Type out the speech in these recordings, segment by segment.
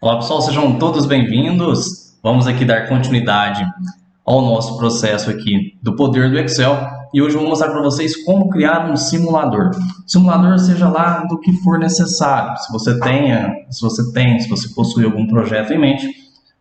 Olá pessoal, sejam todos bem-vindos. Vamos aqui dar continuidade ao nosso processo aqui do poder do Excel e hoje eu vou mostrar para vocês como criar um simulador. Simulador seja lá do que for necessário. Se você possui algum projeto em mente,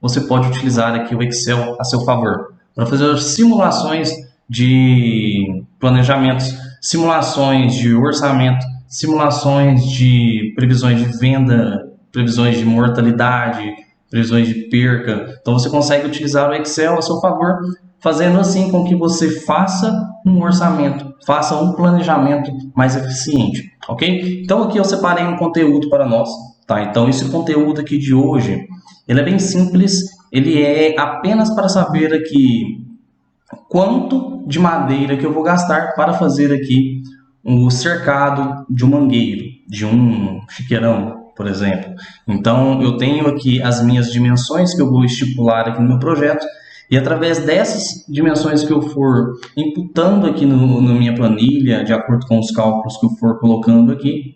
você pode utilizar aqui o Excel a seu favor para fazer simulações de planejamentos, simulações de orçamento, simulações de previsões de venda, previsões de mortalidade, previsões de perca. Então você consegue utilizar o Excel a seu favor, fazendo assim com que você faça um orçamento, faça um planejamento mais eficiente, ok? Então aqui eu separei um conteúdo para nós, tá? Então esse conteúdo aqui de hoje, ele é bem simples, ele é apenas para saber aqui quanto de madeira que eu vou gastar para fazer aqui o cercado de um mangueiro, de um chiqueirão, por exemplo. Então, eu tenho aqui as minhas dimensões que eu vou estipular aqui no meu projeto e através dessas dimensões que eu for imputando aqui na minha planilha, de acordo com os cálculos que eu for colocando aqui,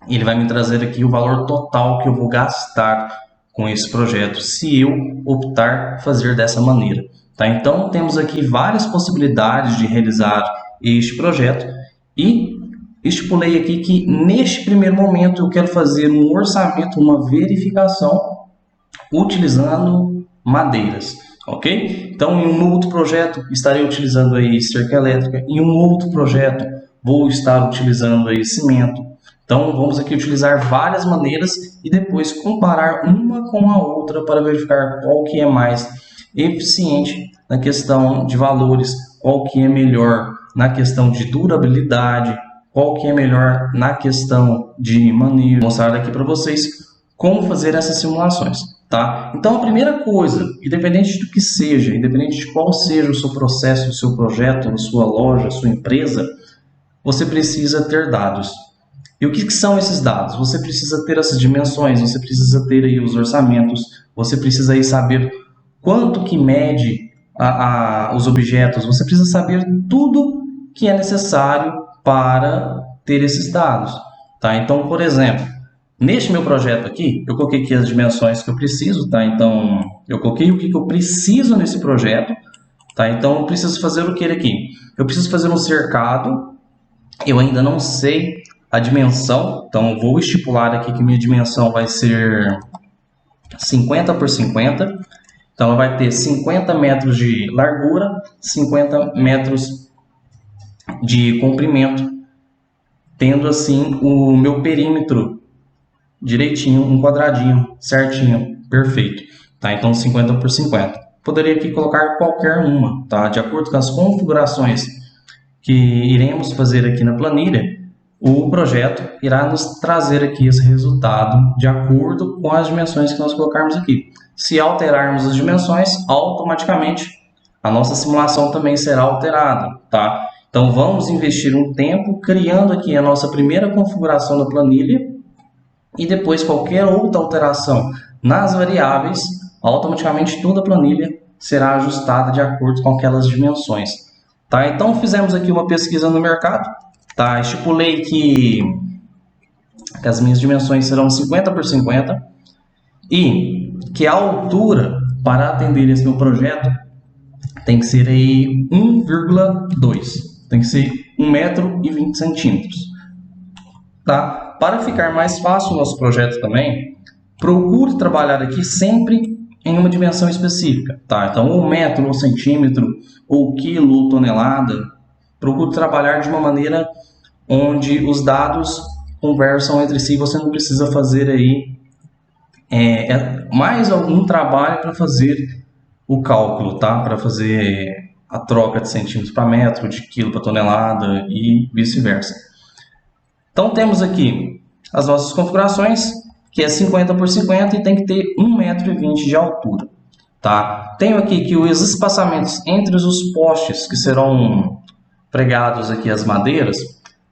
ele vai me trazer aqui o valor total que eu vou gastar com esse projeto, se eu optar fazer dessa maneira. Tá? Então, temos aqui várias possibilidades de realizar este projeto e estipulei aqui que neste primeiro momento eu quero fazer um orçamento, uma verificação utilizando madeiras, ok? Então, em um outro projeto estarei utilizando aí cerca elétrica, em um outro projeto vou estar utilizando aí cimento. Então, vamos aqui utilizar várias maneiras e depois comparar uma com a outra para verificar qual que é mais eficiente na questão de valores, qual que é melhor na questão de durabilidade, qual que é melhor na questão de manejo. Vou mostrar aqui para vocês como fazer essas simulações, tá? Então, a primeira coisa, independente do que seja, independente de qual seja o seu processo, o seu projeto, a sua loja, a sua empresa, você precisa ter dados. E o que são esses dados? Você precisa ter essas dimensões, você precisa ter aí os orçamentos, você precisa aí saber quanto que mede os objetos, você precisa saber tudo que é necessário para ter esses dados. Tá? Então, por exemplo, neste meu projeto aqui, eu coloquei aqui as dimensões que eu preciso, tá? Então, eu coloquei o que eu preciso nesse projeto, tá? Então, eu preciso fazer o que aqui? Eu preciso fazer um cercado, eu ainda não sei a dimensão, então vou estipular aqui que minha dimensão vai ser 50 por 50, então ela vai ter 50 metros de largura, 50 metros de comprimento, tendo assim o meu perímetro direitinho, um quadradinho, certinho, perfeito. Tá? Então 50 por 50. Poderia aqui colocar qualquer uma, tá? De acordo com as configurações que iremos fazer aqui na planilha, o projeto irá nos trazer aqui esse resultado de acordo com as dimensões que nós colocarmos aqui. Se alterarmos as dimensões, automaticamente a nossa simulação também será alterada, tá? Então vamos investir um tempo criando aqui a nossa primeira configuração da planilha e depois qualquer outra alteração nas variáveis, automaticamente toda a planilha será ajustada de acordo com aquelas dimensões. Tá? Então fizemos aqui uma pesquisa no mercado, tá? Estipulei que as minhas dimensões serão 50 por 50 e que a altura para atender esse meu projeto tem que ser aí 1,2. Tem que ser 1,20 m. Tá? Para ficar mais fácil o nosso projeto também, procure trabalhar aqui sempre em uma dimensão específica. Tá? Então, ou metro, ou centímetro, ou quilo, ou tonelada. Procure trabalhar de uma maneira onde os dados conversam entre si. Você não precisa fazer aí mais algum trabalho para fazer o cálculo, tá? Para fazer a troca de centímetros para metro, de quilo para tonelada e vice-versa. Então temos aqui as nossas configurações, que é 50 por 50 e tem que ter 1,20 m de altura. Tá? Tenho aqui que os espaçamentos entre os postes que serão pregados aqui as madeiras,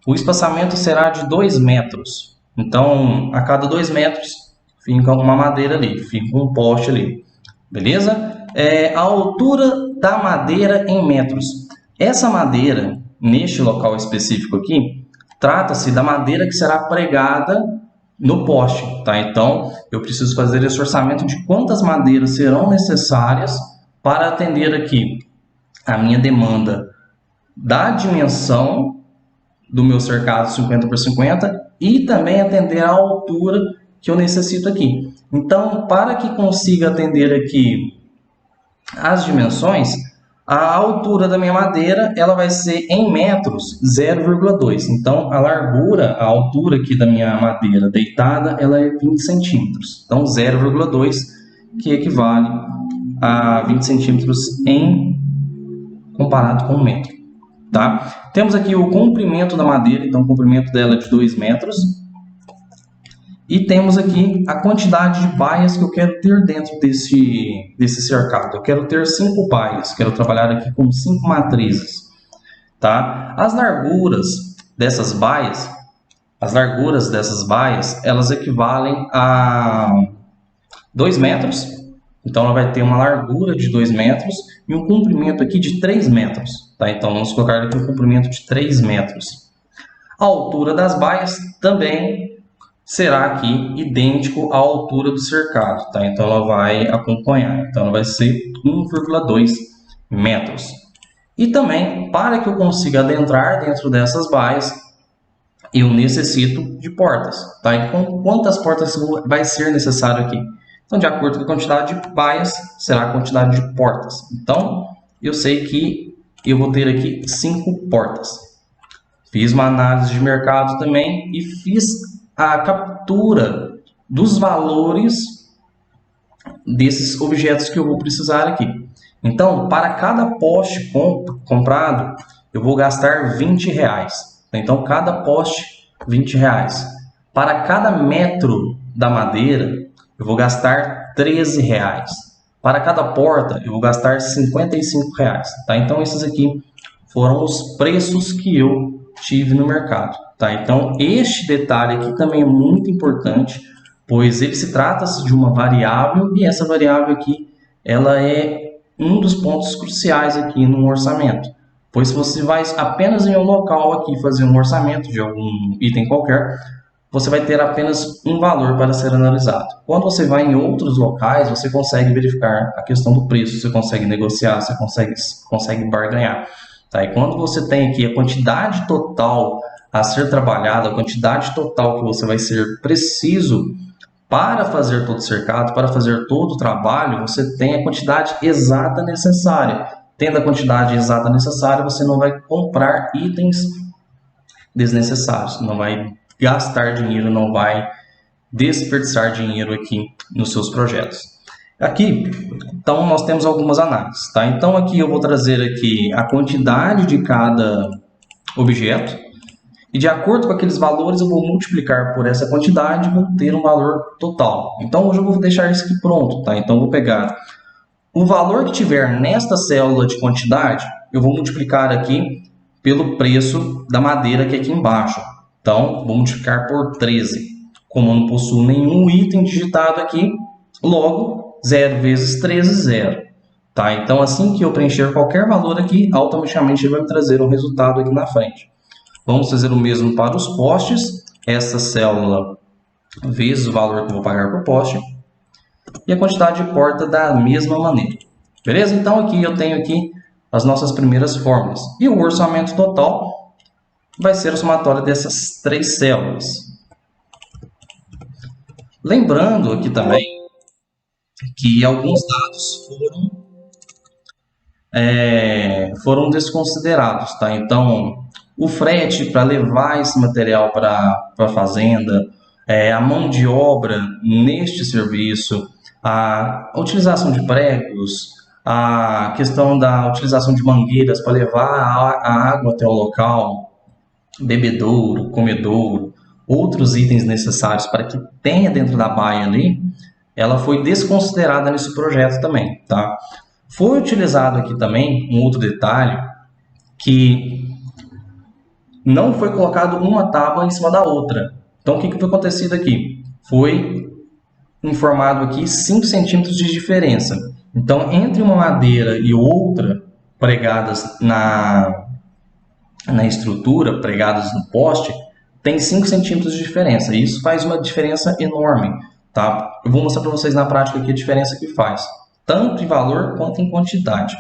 o espaçamento será de 2 metros. Então, a cada 2 metros fica uma madeira ali, fica um poste ali. Beleza? A altura da madeira em metros. Essa madeira, neste local específico aqui, trata-se da madeira que será pregada no poste, tá? Então, eu preciso fazer esse orçamento de quantas madeiras serão necessárias para atender aqui a minha demanda da dimensão do meu cercado 50 por 50 e também atender a altura que eu necessito aqui. Então, para que consiga atender aqui as dimensões, a altura da minha madeira ela vai ser em metros 0,2. Então, a largura, a altura aqui da minha madeira deitada, ela é 20 centímetros. Então, 0,2, que equivale a 20 centímetros comparado com 1 metro. Tá? Temos aqui o comprimento da madeira, então o comprimento dela é de 2 metros. E temos aqui a quantidade de baias que eu quero ter dentro desse cercado. Eu quero ter 5 baias, quero trabalhar aqui com 5 matrizes. Tá? As larguras dessas baias, elas equivalem a 2 metros. Então, ela vai ter uma largura de 2 metros e um comprimento aqui de 3 metros. Tá? Então, vamos colocar aqui um comprimento de 3 metros. A altura das baias também será aqui idêntico à altura do cercado. Tá? Então, ela vai acompanhar. Então, ela vai ser 1,2 metros. E também, para que eu consiga adentrar dentro dessas baias, eu necessito de portas. Tá? E quantas portas vai ser necessário aqui? Então, de acordo com a quantidade de baias, será a quantidade de portas. Então, eu sei que eu vou ter aqui 5 portas. Fiz uma análise de mercado também e fiz a captura dos valores desses objetos que eu vou precisar aqui. Então, para cada poste comprado, eu vou gastar R$20. Então, cada poste, R$20. Para cada metro da madeira, eu vou gastar R$13. Para cada porta, eu vou gastar R$55. Tá? Então, esses aqui foram os preços que eu tive no mercado. Tá? Então, este detalhe aqui também é muito importante, pois ele se trata de uma variável e essa variável aqui, ela é um dos pontos cruciais aqui no orçamento. Pois se você vai apenas em um local aqui fazer um orçamento de algum item qualquer, você vai ter apenas um valor para ser analisado. Quando você vai em outros locais, você consegue verificar a questão do preço, você consegue negociar, você consegue barganhar. Tá? E quando você tem aqui a quantidade total a ser trabalhada, a quantidade total que você vai ser preciso para fazer todo o cercado, para fazer todo o trabalho, você tem a quantidade exata necessária. Tendo a quantidade exata necessária, você não vai comprar itens desnecessários, não vai gastar dinheiro, não vai desperdiçar dinheiro aqui nos seus projetos. Aqui, então, nós temos algumas análises, tá? Então, aqui eu vou trazer aqui a quantidade de cada objeto e, de acordo com aqueles valores, eu vou multiplicar por essa quantidade e vou ter um valor total. Então, hoje eu vou deixar isso aqui pronto, tá? Então, eu vou pegar o valor que tiver nesta célula de quantidade, eu vou multiplicar aqui pelo preço da madeira que é aqui embaixo. Então, vou multiplicar por 13. Como eu não possuo nenhum item digitado aqui, logo, 0 vezes 13, 0. Tá? Então, assim que eu preencher qualquer valor aqui, automaticamente ele vai me trazer um resultado aqui na frente. Vamos fazer o mesmo para os postes. Essa célula vezes o valor que eu vou pagar por poste. E a quantidade de porta da mesma maneira. Beleza? Então, aqui eu tenho aqui as nossas primeiras fórmulas. E o orçamento total vai ser o somatório dessas 3 células. Lembrando aqui também que alguns dados foram desconsiderados. Tá? Então, o frete para levar esse material para a fazenda, a mão de obra neste serviço, a utilização de pregos, a questão da utilização de mangueiras para levar a água até o local, bebedouro, comedouro, outros itens necessários para que tenha dentro da baia ali, ela foi desconsiderada nesse projeto também. Tá? Foi utilizado aqui também um outro detalhe, que não foi colocado uma tábua em cima da outra. Então, o que foi acontecido aqui? Foi informado aqui 5 centímetros de diferença. Então, entre uma madeira e outra, pregadas na estrutura, pregadas no poste, tem 5 centímetros de diferença. E isso faz uma diferença enorme, tá? Eu vou mostrar para vocês na prática aqui a diferença que faz, tanto em valor quanto em quantidade.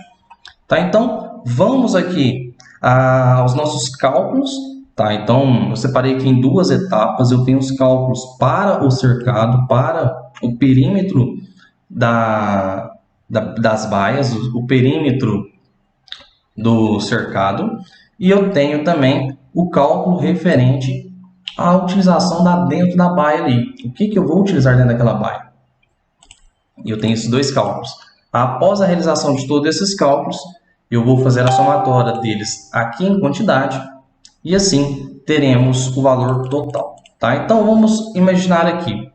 Tá? Então, vamos aqui aos nossos cálculos. Tá? Então, eu separei aqui em 2 etapas. Eu tenho os cálculos para o cercado, para o perímetro das baias, o perímetro do cercado. E eu tenho também o cálculo referente à utilização dentro da baia ali. O que eu vou utilizar dentro daquela baia? Eu tenho esses 2 cálculos. Após a realização de todos esses cálculos, eu vou fazer a somatória deles aqui em quantidade e assim teremos o valor total. Tá? Então vamos imaginar aqui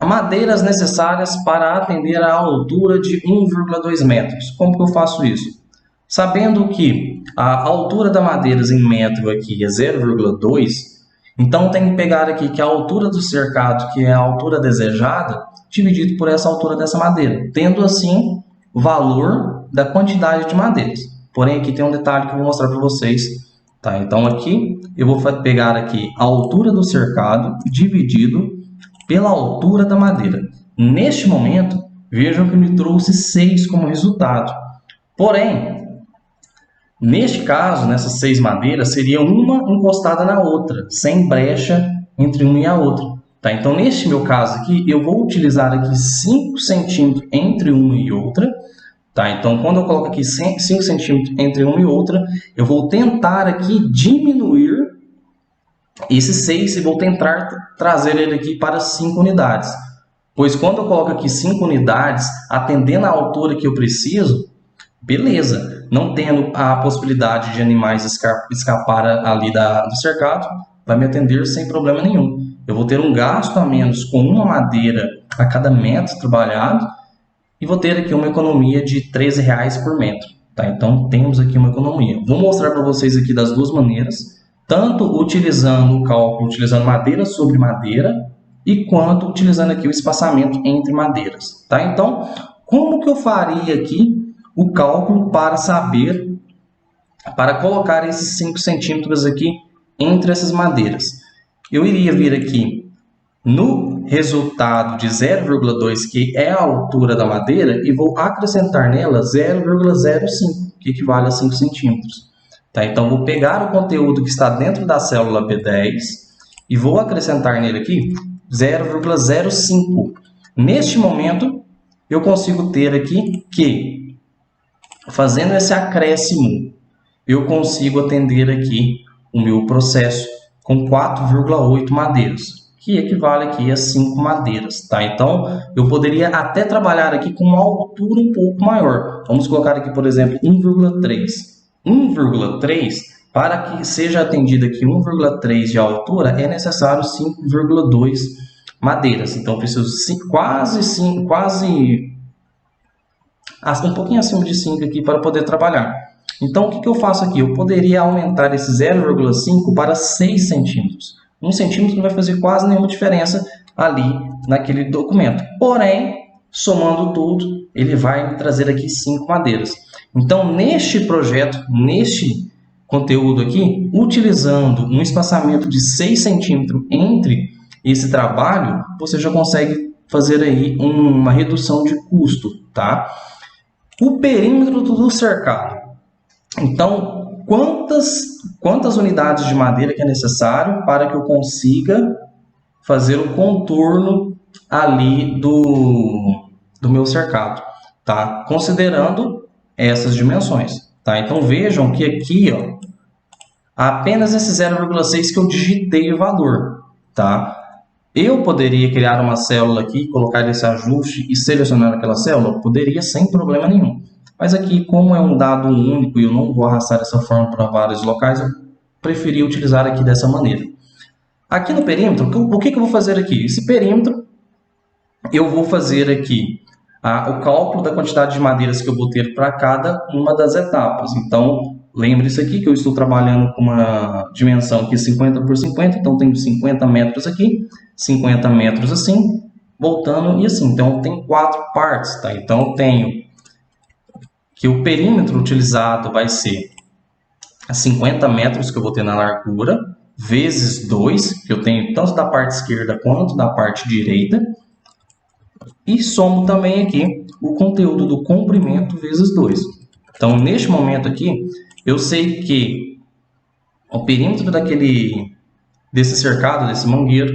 madeiras necessárias para atender a altura de 1,2 metros. Como que eu faço isso? Sabendo que a altura da madeiras em metro aqui é 0,2, então tem que pegar aqui que a altura do cercado, que é a altura desejada, dividido por essa altura dessa madeira, tendo assim o valor da quantidade de madeiras. Porém, aqui tem um detalhe que eu vou mostrar para vocês. Tá? Então, aqui eu vou pegar aqui a altura do cercado dividido pela altura da madeira. Neste momento, vejam que me trouxe 6 como resultado. Porém, neste caso, nessas 6 madeiras, seria uma encostada na outra, sem brecha entre uma e a outra. Tá? Então, neste meu caso aqui, eu vou utilizar aqui 5 centímetros entre uma e outra. Tá? Então, quando eu coloco aqui 5 centímetros entre uma e outra, eu vou tentar aqui diminuir esse 6 e vou tentar trazer ele aqui para 5 unidades. Pois quando eu coloco aqui 5 unidades, atendendo à altura que eu preciso, beleza. Não tendo a possibilidade de animais escapar ali do cercado, vai me atender sem problema nenhum. Eu vou ter um gasto a menos com uma madeira a cada metro trabalhado e vou ter aqui uma economia de R$13 por metro. Tá? Então, temos aqui uma economia. Vou mostrar para vocês aqui das 2 maneiras, tanto utilizando o cálculo, utilizando madeira sobre madeira, e quanto utilizando aqui o espaçamento entre madeiras. Tá? Então, como que eu faria aqui o cálculo para saber, para colocar esses 5 centímetros aqui entre essas madeiras? Eu iria vir aqui no resultado de 0,2, que é a altura da madeira, e vou acrescentar nela 0,05, que equivale a 5 centímetros. Tá? Então, vou pegar o conteúdo que está dentro da célula B10 e vou acrescentar nele aqui 0,05. Neste momento, eu consigo ter aqui que, fazendo esse acréscimo, eu consigo atender aqui o meu processo com 4,8 madeiras, que equivale aqui a 5 madeiras. Tá? Então, eu poderia até trabalhar aqui com uma altura um pouco maior. Vamos colocar aqui, por exemplo, 1,3. 1,3, para que seja atendido aqui 1,3 de altura, é necessário 5,2 madeiras. Então, eu preciso quase um pouquinho acima de 5 aqui para poder trabalhar. Então, o que eu faço aqui? Eu poderia aumentar esse 0,5 para 6 centímetros. 1 centímetro não vai fazer quase nenhuma diferença ali naquele documento. Porém, somando tudo, ele vai me trazer aqui 5 madeiras. Então, neste projeto, neste conteúdo aqui, utilizando um espaçamento de 6 centímetros entre esse trabalho, você já consegue fazer aí uma redução de custo. Tá? O perímetro do cercado. Então, quantas unidades de madeira que é necessário para que eu consiga fazer o contorno ali do meu cercado, tá? Considerando essas dimensões, tá? Então, vejam que aqui, ó, apenas esse 0,6 que eu digitei o valor, tá? Eu poderia criar uma célula aqui, colocar esse ajuste e selecionar aquela célula? Poderia, sem problema nenhum. Mas aqui, como é um dado único e eu não vou arrastar essa forma para vários locais, eu preferi utilizar aqui dessa maneira. Aqui no perímetro, o que eu vou fazer aqui? Esse perímetro, eu vou fazer aqui o cálculo da quantidade de madeiras que eu vou ter para cada uma das etapas. Então, lembre-se aqui que eu estou trabalhando com uma dimensão aqui 50 por 50, então tenho 50 metros aqui, 50 metros assim, voltando e assim. Então, tem 4 partes, tá? Então, eu tenho que o perímetro utilizado vai ser 50 metros que eu vou ter na largura, vezes 2, que eu tenho tanto da parte esquerda quanto da parte direita, e somo também aqui o conteúdo do comprimento vezes 2. Então, neste momento aqui, eu sei que o perímetro desse cercado, desse mangueiro,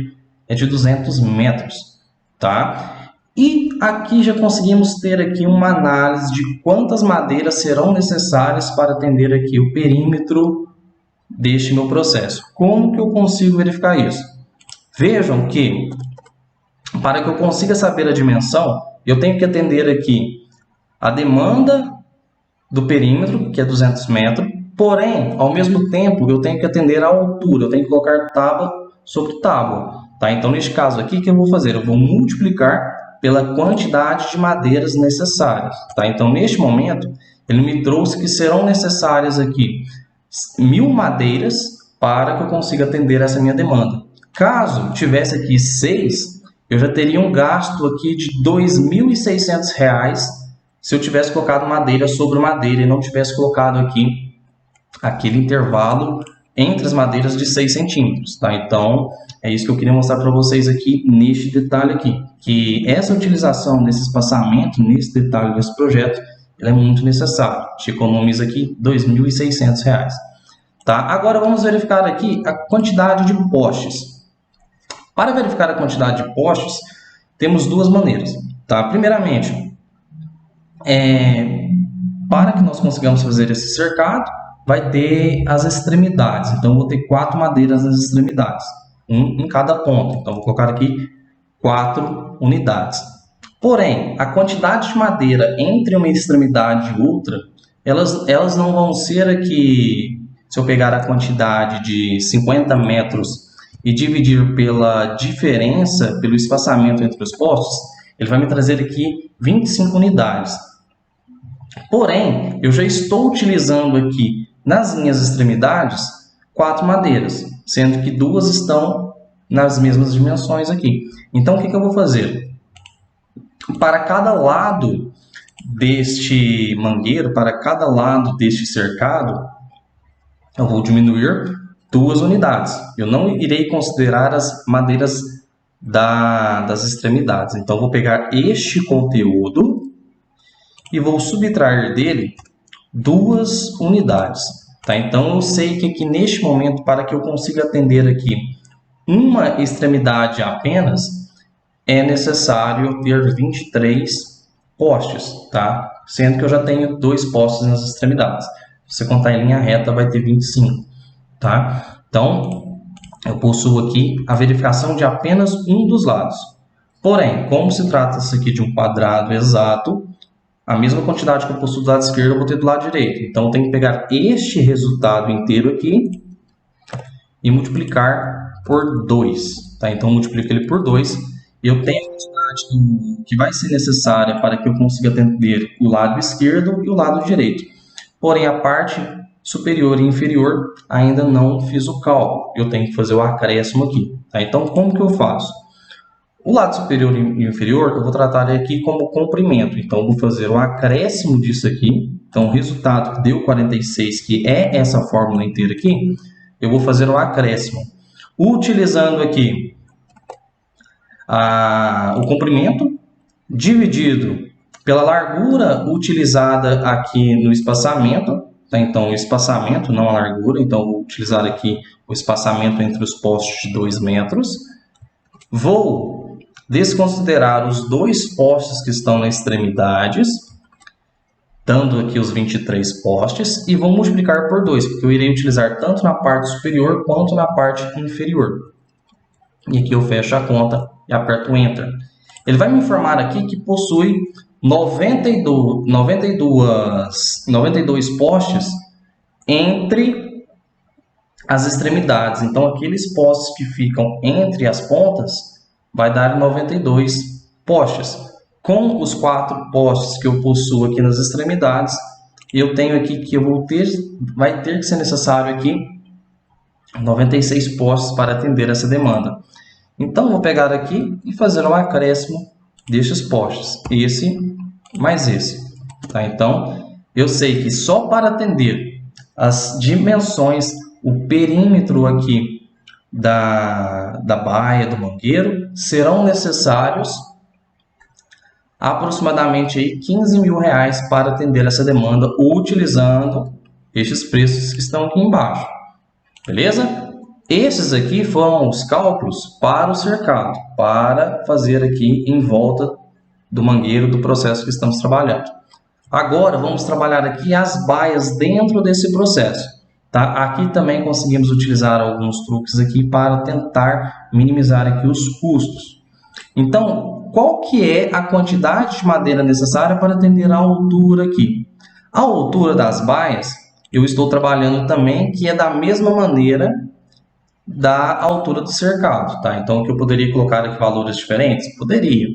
é de 200 metros, tá? E aqui já conseguimos ter aqui uma análise de quantas madeiras serão necessárias para atender aqui o perímetro deste meu processo. Como que eu consigo verificar isso? Vejam que, para que eu consiga saber a dimensão, eu tenho que atender aqui a demanda do perímetro, que é 200 metros, porém, ao mesmo tempo, eu tenho que atender a altura, eu tenho que colocar tábua sobre tábua. Tá? Então, neste caso aqui, o que eu vou fazer? Eu vou multiplicar pela quantidade de madeiras necessárias. Tá? Então, neste momento, ele me trouxe que serão necessárias aqui 1000 madeiras para que eu consiga atender essa minha demanda. Caso tivesse aqui 6, eu já teria um gasto aqui de R$ 2.600 se eu tivesse colocado madeira sobre madeira e não tivesse colocado aqui aquele intervalo entre as madeiras de 6 centímetros. Tá? Então, é isso que eu queria mostrar para vocês aqui neste detalhe aqui, que essa utilização desse espaçamento, nesse detalhe desse projeto, é muito necessário. Te economiza aqui R$ 2.600. Tá? Agora vamos verificar aqui a quantidade de postes. Para verificar a quantidade de postes, temos duas maneiras. Tá? Primeiramente, para que nós consigamos fazer esse cercado, vai ter as extremidades. Então, eu vou ter 4 madeiras nas extremidades, um em cada ponta. Então, vou colocar aqui 4 unidades. Porém, a quantidade de madeira entre uma extremidade e outra, elas não vão ser aqui, se eu pegar a quantidade de 50 metros e dividir pela diferença, pelo espaçamento entre os postos, ele vai me trazer aqui 25 unidades. Porém, eu já estou utilizando aqui nas minhas extremidades 4 madeiras, sendo que 2 estão nas mesmas dimensões aqui. Então, o que eu vou fazer? Para cada lado deste mangueiro, para cada lado deste cercado, eu vou diminuir 2 unidades. Eu não irei considerar as madeiras das extremidades. Então, eu vou pegar este conteúdo e vou subtrair dele 2 unidades. Tá? Então, eu sei que aqui neste momento, para que eu consiga atender aqui uma extremidade apenas, é necessário ter 23 postes, tá? Sendo que eu já tenho 2 postes nas extremidades. Se você contar em linha reta, vai ter 25, tá? Então, eu possuo aqui a verificação de apenas um dos lados. Porém, como se trata-se aqui de um quadrado exato, a mesma quantidade que eu possuo do lado esquerdo, eu vou ter do lado direito. Então, eu tenho que pegar este resultado inteiro aqui e multiplicar por 2. Tá? Então, eu multiplico ele por 2. Eu tenho a quantidade que vai ser necessária para que eu consiga atender o lado esquerdo e o lado direito. Porém, a parte superior e inferior ainda não fiz o cálculo. Eu tenho que fazer o acréscimo aqui. Tá? Então, como que eu faço? O lado superior e inferior eu vou tratar aqui como comprimento. Então, eu vou fazer o acréscimo disso aqui. Então, o resultado que deu 46, que é essa fórmula inteira aqui, eu vou fazer o acréscimo. Utilizando aqui o comprimento dividido pela largura utilizada aqui no espaçamento. Tá? Então, o espaçamento, não a largura. Então, vou utilizar aqui o espaçamento entre os postes de 2 metros. Vou desconsiderar os 2 postes que estão nas extremidades, dando aqui os 23 postes, e vou multiplicar por 2, porque eu irei utilizar tanto na parte superior quanto na parte inferior. E aqui eu fecho a conta e aperto o Enter. Ele vai me informar aqui que possui 92 postes entre as extremidades. Então, aqueles postes que ficam entre as pontas vai dar 92 postes. Com os 4 postes que eu possuo aqui nas extremidades, eu tenho aqui que vai ter que ser necessário aqui 96 postes para atender essa demanda. Então, eu vou pegar aqui e fazer um acréscimo destes postes. Esse mais esse. Tá? Então, eu sei que só para atender as dimensões, o perímetro aqui da baia do mangueiro, serão necessários aproximadamente aí R$ 15.000 para atender essa demanda, utilizando estes preços que estão aqui embaixo. Beleza? Esses aqui foram os cálculos para o cercado, para fazer aqui em volta do mangueiro do processo que estamos trabalhando. Agora vamos trabalhar aqui as baias dentro desse processo. Tá? Aqui também conseguimos utilizar alguns truques aqui para tentar minimizar aqui os custos. Então, qual que é a quantidade de madeira necessária para atender a altura aqui? A altura das baias, eu estou trabalhando também que é da mesma maneira da altura do cercado. Tá? Então, que eu poderia colocar aqui valores diferentes? Poderia,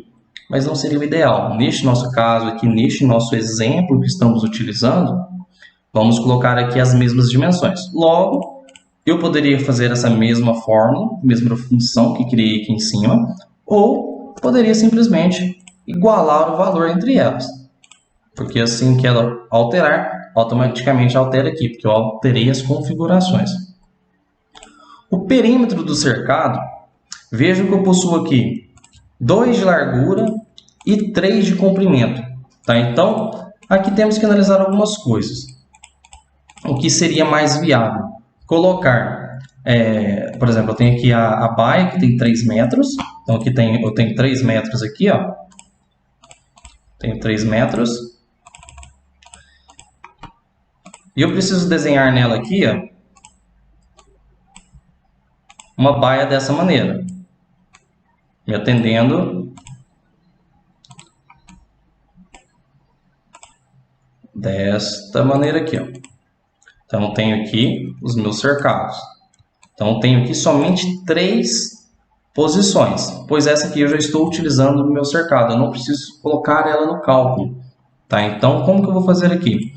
mas não seria o ideal. Neste nosso caso aqui, neste nosso exemplo que estamos utilizando, vamos colocar aqui as mesmas dimensões. Logo, eu poderia fazer essa mesma fórmula, mesma função que criei aqui em cima, ou poderia simplesmente igualar o valor entre elas. Porque assim que ela alterar, automaticamente altera aqui, porque eu alterei as configurações. O perímetro do cercado, veja que eu possuo aqui 2 de largura e 3 de comprimento. Tá? Então, aqui temos que analisar algumas coisas. O que seria mais viável? Colocar, por exemplo, eu tenho aqui a baia que tem 3 metros. Então, aqui eu tenho 3 metros aqui, ó. Tenho 3 metros. E eu preciso desenhar nela aqui, ó, uma baia dessa maneira, me atendendo desta maneira aqui, ó. Então, tenho aqui os meus cercados. Então, tenho aqui somente 3 posições, pois essa aqui eu já estou utilizando no meu cercado. Eu não preciso colocar ela no cálculo. Tá? Então, como que eu vou fazer aqui?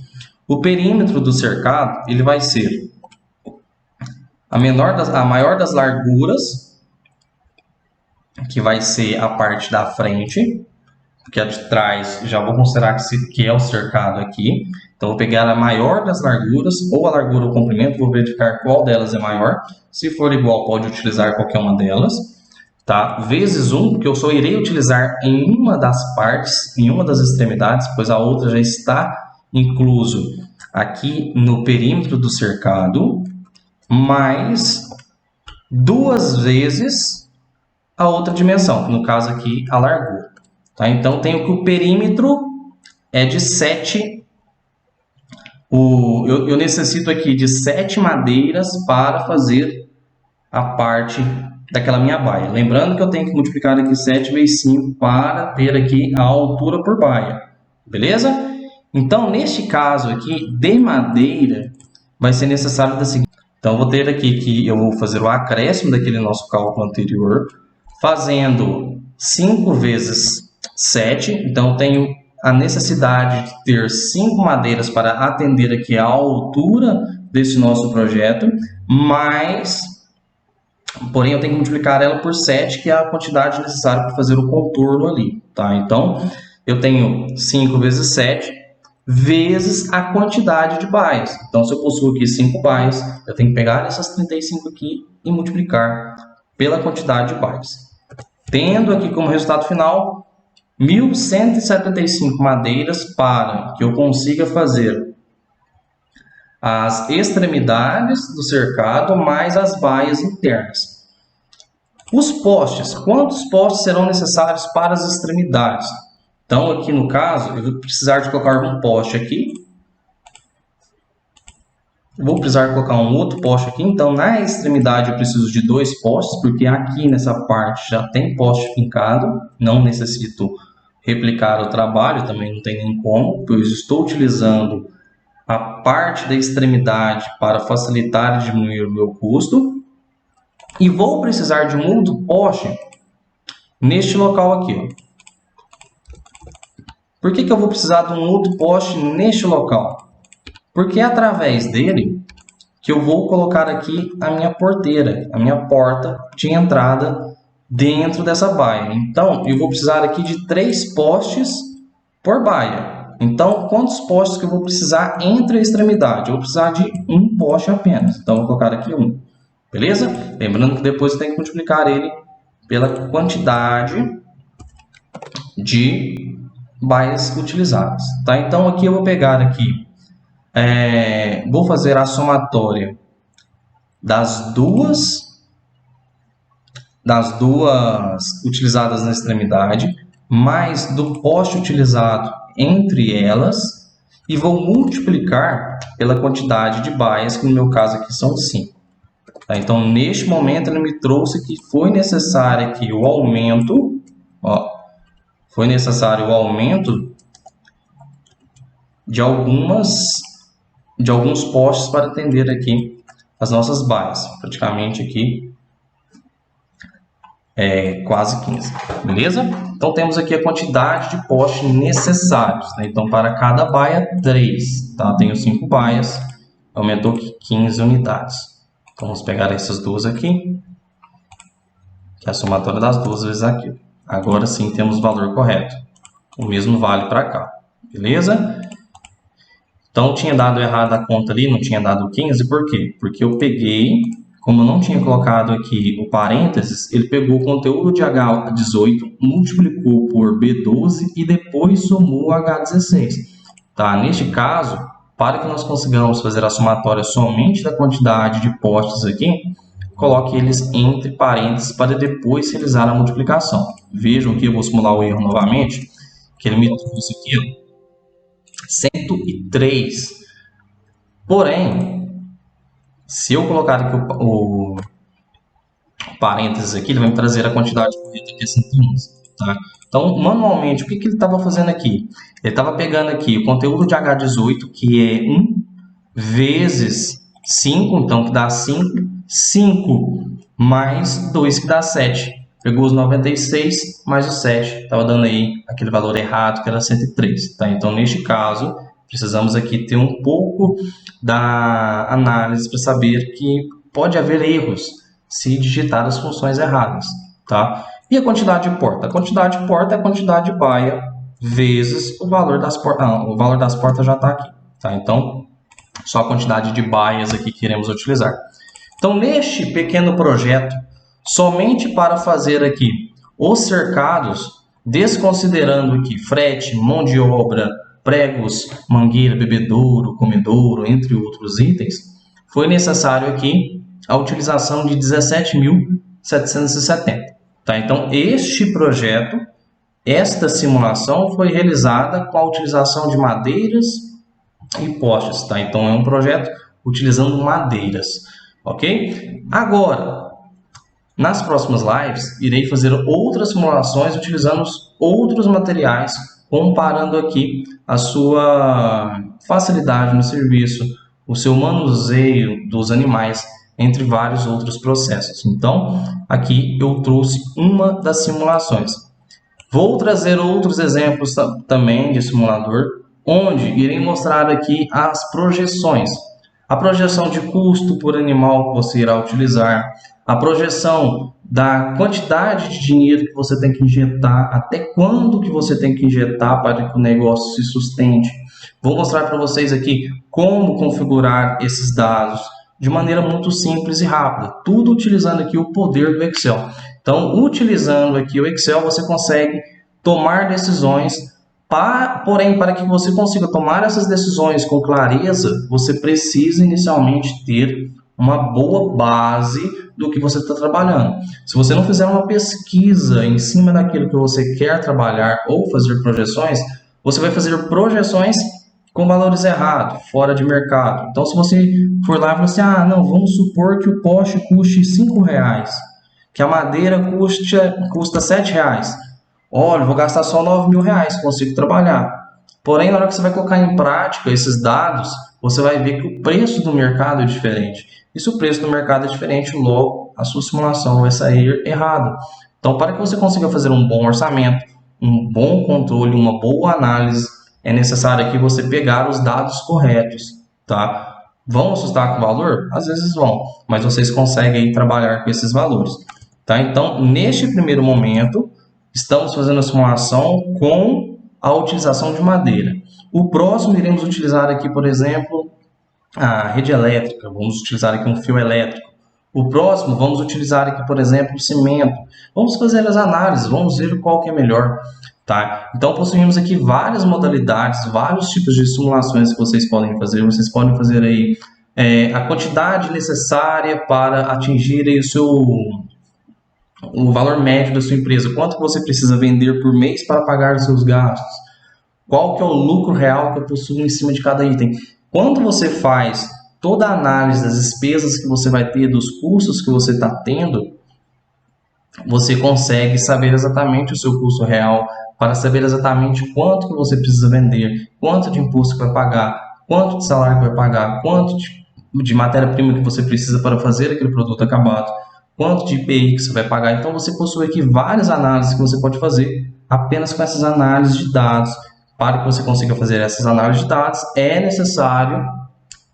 O perímetro do cercado ele vai ser a maior das larguras, que vai ser a parte da frente, porque a de trás já vou considerar que é o cercado aqui. Então, vou pegar a maior das larguras, ou a largura ou o comprimento, vou verificar qual delas é maior. Se for igual, pode utilizar qualquer uma delas. Tá? Vezes 1, porque eu só irei utilizar em uma das partes, em uma das extremidades, pois a outra já está incluso aqui no perímetro do cercado, mais 2 vezes a outra dimensão, no caso aqui a largura. Tá? Então, tenho que o perímetro é de 7. Eu necessito aqui de 7 madeiras para fazer a parte daquela minha baia. Lembrando que eu tenho que multiplicar aqui 7 vezes 5 para ter aqui a altura por baia. Beleza? Então, neste caso aqui, de madeira, vai ser necessário da seguinte. Então, eu vou ter aqui que eu vou fazer o acréscimo daquele nosso cálculo anterior, fazendo 5 vezes 7. Então, eu tenho a necessidade de ter 5 madeiras para atender aqui a altura desse nosso projeto, mas, porém, eu tenho que multiplicar ela por 7, que é a quantidade necessária para fazer o contorno ali. Tá? Então, eu tenho 5 vezes 7, vezes a quantidade de baias. Então, se eu possuo aqui 5 baias, eu tenho que pegar essas 35 aqui e multiplicar pela quantidade de baias. Tendo aqui como resultado final 1.175 madeiras para que eu consiga fazer as extremidades do cercado mais as baias internas. Os postes, quantos postes serão necessários para as extremidades? Então, aqui no caso, eu vou precisar de colocar um poste aqui. Vou precisar colocar um outro poste aqui. Então, na extremidade, eu preciso de 2 postes, porque aqui nessa parte já tem poste fincado. Não necessito replicar o trabalho, também não tem nem como, pois estou utilizando a parte da extremidade para facilitar e diminuir o meu custo. E vou precisar de um outro poste neste local aqui, ó. Por que eu vou precisar de um outro poste neste local? Porque é através dele que eu vou colocar aqui a minha porteira, a minha porta de entrada dentro dessa baia. Então, eu vou precisar aqui de 3 postes por baia. Então, quantos postes que eu vou precisar entre a extremidade? Eu vou precisar de um poste apenas. Então, eu vou colocar aqui 1. Beleza? Lembrando que depois você tem que multiplicar ele pela quantidade de baias utilizadas. Tá? Então aqui eu vou pegar aqui, vou fazer a somatória das duas utilizadas na extremidade, mais do poste utilizado entre elas, e vou multiplicar pela quantidade de baias, que no meu caso aqui são 5. Tá? Então, neste momento, ele me trouxe que foi necessário aqui o aumento, foi necessário o aumento de alguns postes para atender aqui as nossas baias. Praticamente aqui quase 15, beleza? Então temos aqui a quantidade de postes necessários, né? Então para cada baia 3, tá? Tenho 5 baias, aumentou aqui 15 unidades. Então vamos pegar essas duas aqui, que é a somatória das duas vezes aqui. Agora sim temos o valor correto. O mesmo vale para cá, beleza? Então tinha dado errado a conta ali, não tinha dado 15, por quê? Porque eu peguei, como eu não tinha colocado aqui o parênteses, ele pegou o conteúdo de H18, multiplicou por B12 e depois somou H16. Tá? Neste caso, para que nós consigamos fazer a somatória somente da quantidade de postes aqui, coloque eles entre parênteses para depois realizar a multiplicação. Vejam que eu vou simular o erro novamente, que ele me trouxe aqui, ó, 103. Porém, se eu colocar aqui o parênteses aqui, ele vai me trazer a quantidade correta, que é 111. Tá? Então, manualmente, o que ele estava fazendo aqui? Ele estava pegando aqui o conteúdo de H18, que é 1 vezes 5, então que dá 5, 5 mais 2, que dá 7. Pegou os 96 mais o 7, estava dando aí aquele valor errado, que era 103. Tá? Então, neste caso, precisamos aqui ter um pouco da análise para saber que pode haver erros se digitar as funções erradas. Tá? E a quantidade de porta? A quantidade de porta é a quantidade de baia vezes o valor das portas. O valor das portas já está aqui. Tá? Então, só a quantidade de baias aqui que iremos utilizar. Então, neste pequeno projeto, somente para fazer aqui os cercados, desconsiderando aqui frete, mão de obra, pregos, mangueira, bebedouro, comedouro, entre outros itens, foi necessário aqui a utilização de 17.770. Tá? Então, este projeto, esta simulação foi realizada com a utilização de madeiras e postes. Tá? Então, é um projeto utilizando madeiras. Ok? Agora, nas próximas lives, irei fazer outras simulações utilizando outros materiais, comparando aqui a sua facilidade no serviço, o seu manuseio dos animais, entre vários outros processos. Então, aqui eu trouxe uma das simulações. Vou trazer outros exemplos também de simulador, onde irei mostrar aqui as projeções. A projeção de custo por animal que você irá utilizar, a projeção da quantidade de dinheiro que você tem que injetar, até quando que você tem que injetar para que o negócio se sustente. Vou mostrar para vocês aqui como configurar esses dados de maneira muito simples e rápida, tudo utilizando aqui o poder do Excel. Então, utilizando aqui o Excel, você consegue tomar decisões. Porém, para que você consiga tomar essas decisões com clareza, você precisa inicialmente ter uma boa base do que você está trabalhando. Se você não fizer uma pesquisa em cima daquilo que você quer trabalhar ou fazer projeções, você vai fazer projeções com valores errados, fora de mercado. Então, se você for lá e falar assim, não, vamos supor que o poste custe R$5, que a madeira custa R$7. Olha, vou gastar só R$9.000, consigo trabalhar. Porém, na hora que você vai colocar em prática esses dados, você vai ver que o preço do mercado é diferente. E se o preço do mercado é diferente, logo a sua simulação vai sair errada. Então, para que você consiga fazer um bom orçamento, um bom controle, uma boa análise, é necessário aqui você pegar os dados corretos. Tá? Vão assustar com o valor? Às vezes vão, mas vocês conseguem aí trabalhar com esses valores. Tá? Então, neste primeiro momento, estamos fazendo a simulação com a utilização de madeira. O próximo iremos utilizar aqui, por exemplo, a rede elétrica. Vamos utilizar aqui um fio elétrico. O próximo, vamos utilizar aqui, por exemplo, o cimento. Vamos fazer as análises, vamos ver qual que é melhor. Tá? Então, possuímos aqui várias modalidades, vários tipos de simulações que vocês podem fazer. Vocês podem fazer aí a quantidade necessária para atingir aí o valor médio da sua empresa. Quanto que você precisa vender por mês para pagar os seus gastos? Qual que é o lucro real que eu possuo em cima de cada item? Quando você faz toda a análise das despesas que você vai ter, dos custos que você está tendo, você consegue saber exatamente o seu custo real, para saber exatamente quanto que você precisa vender, quanto de imposto que vai pagar, quanto de salário que vai pagar, quanto de matéria-prima que você precisa para fazer aquele produto acabado, quanto de IPI que você vai pagar. Então, você possui aqui várias análises que você pode fazer apenas com essas análises de dados. Para que você consiga fazer essas análises de dados, é necessário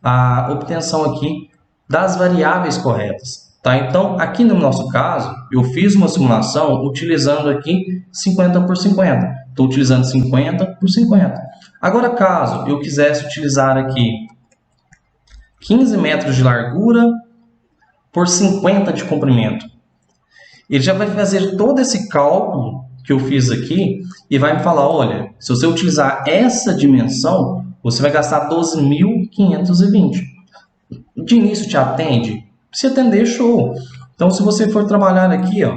a obtenção aqui das variáveis corretas. Tá? Então, aqui no nosso caso, eu fiz uma simulação utilizando aqui 50 por 50. Estou utilizando 50 por 50. Agora, caso eu quisesse utilizar aqui 15 metros de largura por 50 de comprimento, ele já vai fazer todo esse cálculo que eu fiz aqui e vai me falar, olha, se você utilizar essa dimensão, você vai gastar 12.520. De início te atende? Se atender, show. Então, se você for trabalhar aqui, ó,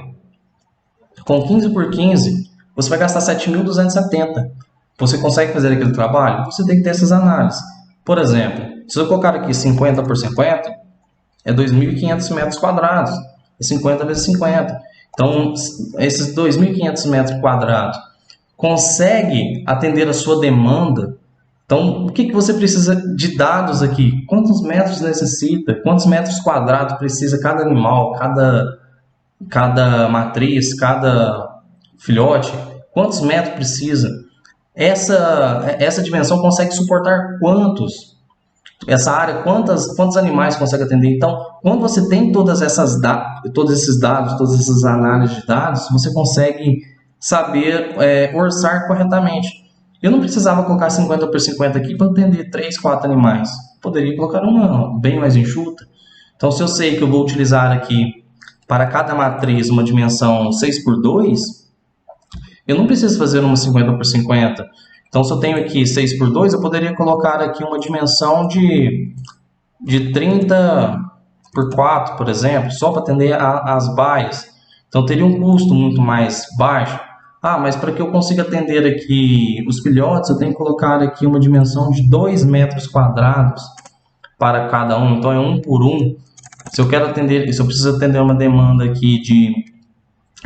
com 15 por 15, você vai gastar 7.270. Você consegue fazer aquele trabalho? Você tem que ter essas análises. Por exemplo, se eu colocar aqui 50 por 50, é 2.500 metros quadrados. É 50 vezes 50. Então, esses 2.500 metros quadrados consegue atender a sua demanda? Então, o que você precisa de dados aqui? Quantos metros necessita? Quantos metros quadrados precisa cada animal, cada matriz, cada filhote? Quantos metros precisa? Essa dimensão consegue suportar quantos? Essa área, quantos animais consegue atender? Então, quando você tem todos esses dados, todas essas análises de dados, você consegue saber orçar corretamente. Eu não precisava colocar 50 por 50 aqui para atender 3, 4 animais. Poderia colocar uma bem mais enxuta. Então, se eu sei que eu vou utilizar aqui para cada matriz uma dimensão 6 por 2, eu não preciso fazer uma 50 por 50. Então, se eu tenho aqui 6 por 2, eu poderia colocar aqui uma dimensão de 30 por 4, por exemplo, só para atender as baias. Então, teria um custo muito mais baixo. Ah, mas para que eu consiga atender aqui os filhotes, eu tenho que colocar aqui uma dimensão de 2 metros quadrados para cada um. Então, é 1 por 1. Se eu preciso atender uma demanda aqui de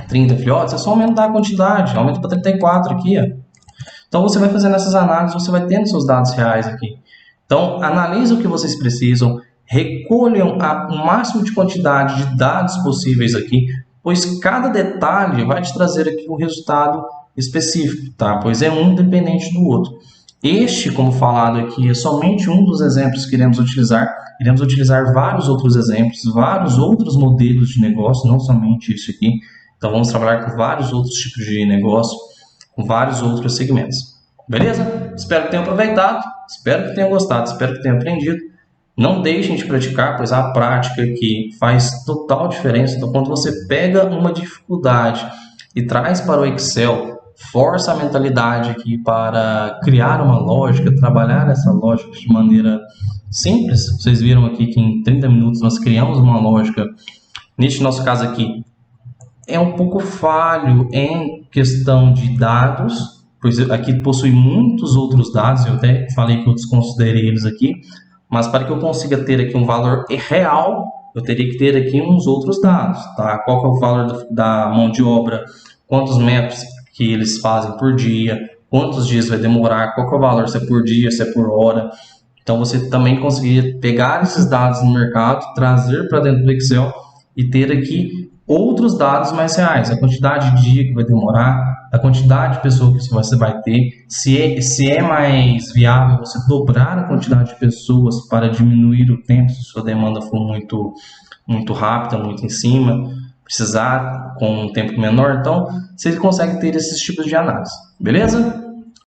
30 filhotes, é só aumentar a quantidade. Aumenta para 34 aqui, ó. Então, você vai fazendo essas análises, você vai tendo seus dados reais aqui. Então, analise o que vocês precisam, recolham o máximo de quantidade de dados possíveis aqui, pois cada detalhe vai te trazer aqui um resultado específico, tá? Pois é um dependente do outro. Este, como falado aqui, é somente um dos exemplos que iremos utilizar. Iremos utilizar vários outros exemplos, vários outros modelos de negócio, não somente isso aqui. Então, vamos trabalhar com vários outros tipos de negócio, com vários outros segmentos. Beleza? Espero que tenham aproveitado, espero que tenham gostado, espero que tenham aprendido. Não deixem de praticar, pois a prática aqui faz total diferença. Então, quando você pega uma dificuldade e traz para o Excel, força a mentalidade aqui para criar uma lógica, trabalhar essa lógica de maneira simples. Vocês viram aqui que em 30 minutos nós criamos uma lógica. Neste nosso caso aqui, é um pouco falho em questão de dados, pois aqui possui muitos outros dados, eu até falei que eu desconsiderei eles aqui, mas para que eu consiga ter aqui um valor real, eu teria que ter aqui uns outros dados, tá? Qual que é o valor da mão de obra, quantos metros que eles fazem por dia, quantos dias vai demorar, qual que é o valor, se é por dia, se é por hora. Então, você também conseguiria pegar esses dados no mercado, trazer para dentro do Excel e ter aqui outros dados mais reais, a quantidade de dia que vai demorar, a quantidade de pessoas que você vai ter, se é mais viável você dobrar a quantidade de pessoas para diminuir o tempo, se sua demanda for muito rápida, muito em cima, precisar com um tempo menor, então você consegue ter esses tipos de análise, beleza?